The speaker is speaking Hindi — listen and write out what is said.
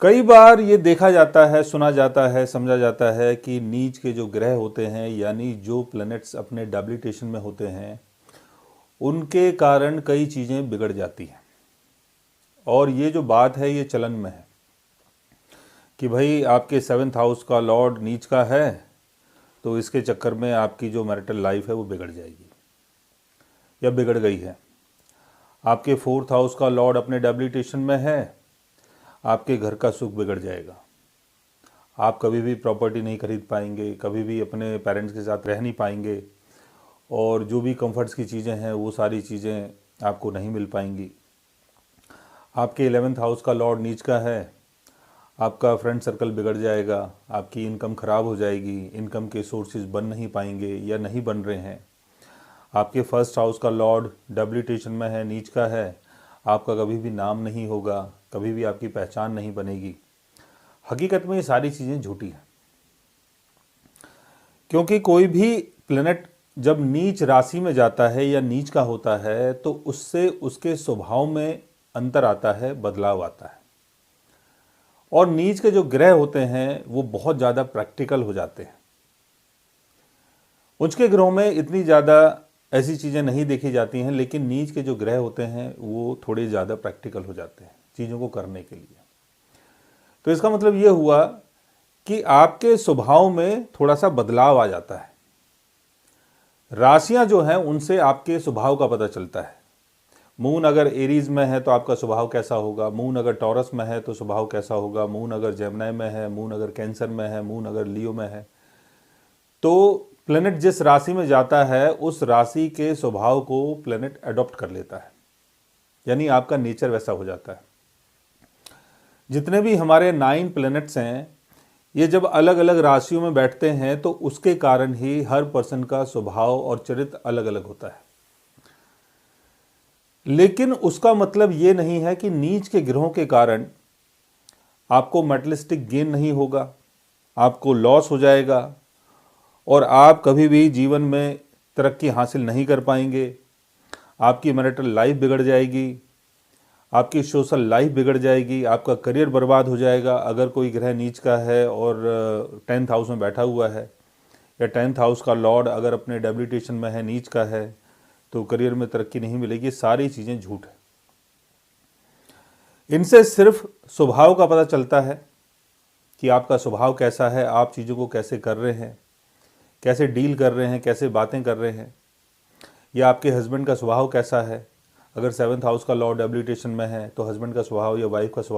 कई बार ये देखा जाता है, सुना जाता है, समझा जाता है कि नीच के जो ग्रह होते हैं यानी जो प्लैनेट्स अपने डेबिलिटेशन में होते हैं उनके कारण कई चीज़ें बिगड़ जाती हैं। और ये जो बात है ये चलन में है कि भाई आपके 7th हाउस का लॉर्ड नीच का है तो इसके चक्कर में आपकी जो मैरिटल लाइफ है वो बिगड़ जाएगी या बिगड़ गई है। आपके 4th हाउस का लॉर्ड अपने डेबिलिटेशन में है, आपके घर का सुख बिगड़ जाएगा। आप कभी भी प्रॉपर्टी नहीं खरीद पाएंगे, कभी भी अपने पेरेंट्स के साथ रह नहीं पाएंगे और जो भी कंफर्ट्स की चीज़ें हैं वो सारी चीज़ें आपको नहीं मिल पाएंगी। आपके 11th हाउस का लॉर्ड नीच का है, आपका फ्रेंड सर्कल बिगड़ जाएगा, आपकी इनकम ख़राब हो जाएगी, इनकम के सोर्सेज बन नहीं पाएंगे या नहीं बन रहे हैं। आपके 1st हाउस का लॉर्ड डेबिलिटेशन में है, नीच का है, आपका कभी भी नाम नहीं होगा, कभी भी आपकी पहचान नहीं बनेगी। हकीकत में ये सारी चीज़ें झूठी हैं, क्योंकि कोई भी प्लेनेट जब नीच राशि में जाता है या नीच का होता है तो उससे उसके स्वभाव में अंतर आता है, बदलाव आता है। और नीच के जो ग्रह होते हैं वो बहुत ज़्यादा प्रैक्टिकल हो जाते हैं। उच्च के ग्रहों में इतनी ज़्यादा ऐसी चीज़ें नहीं देखी जाती हैं, लेकिन नीच के जो ग्रह होते हैं वो थोड़े ज़्यादा प्रैक्टिकल हो जाते हैं चीज़ों को करने के लिए। तो इसका मतलब ये हुआ कि आपके स्वभाव में थोड़ा सा बदलाव आ जाता है। राशियां जो हैं उनसे आपके स्वभाव का पता चलता है। मून अगर एरीज में है तो आपका स्वभाव कैसा होगा, मून अगर टॉरस में है तो स्वभाव कैसा होगा, मून अगर जेमिनी में है, मून अगर कैंसर में है, मून अगर लियो में है, तो प्लेनेट जिस राशि में जाता है उस राशि के स्वभाव को प्लेनेट अडॉप्ट कर लेता है, यानी आपका नेचर वैसा हो जाता है। जितने भी हमारे 9 प्लैनेट्स हैं ये जब अलग अलग राशियों में बैठते हैं तो उसके कारण ही हर पर्सन का स्वभाव और चरित्र अलग अलग होता है। लेकिन उसका मतलब ये नहीं है कि नीच के ग्रहों के कारण आपको मैटेरियलिस्टिक गेन नहीं होगा, आपको लॉस हो जाएगा और आप कभी भी जीवन में तरक्की हासिल नहीं कर पाएंगे। आपकी मैरिटल लाइफ बिगड़ जाएगी, आपकी सोशल लाइफ बिगड़ जाएगी, आपका करियर बर्बाद हो जाएगा अगर कोई ग्रह नीच का है और 10th हाउस में बैठा हुआ है, या 10th हाउस का लॉर्ड अगर अपने डेबिलिटेशन में है, नीच का है, तो करियर में तरक्की नहीं मिलेगी। सारी चीज़ें झूठ है। इनसे सिर्फ स्वभाव का पता चलता है कि आपका स्वभाव कैसा है, आप चीज़ों को कैसे कर रहे हैं, कैसे डील कर रहे हैं, कैसे बातें कर रहे हैं, या आपके हस्बैंड का स्वभाव कैसा है। अगर 7th हाउस का लॉर्ड डेबिलिटेशन में है तो हस्बैंड का स्वभाव या वाइफ का स्वभाव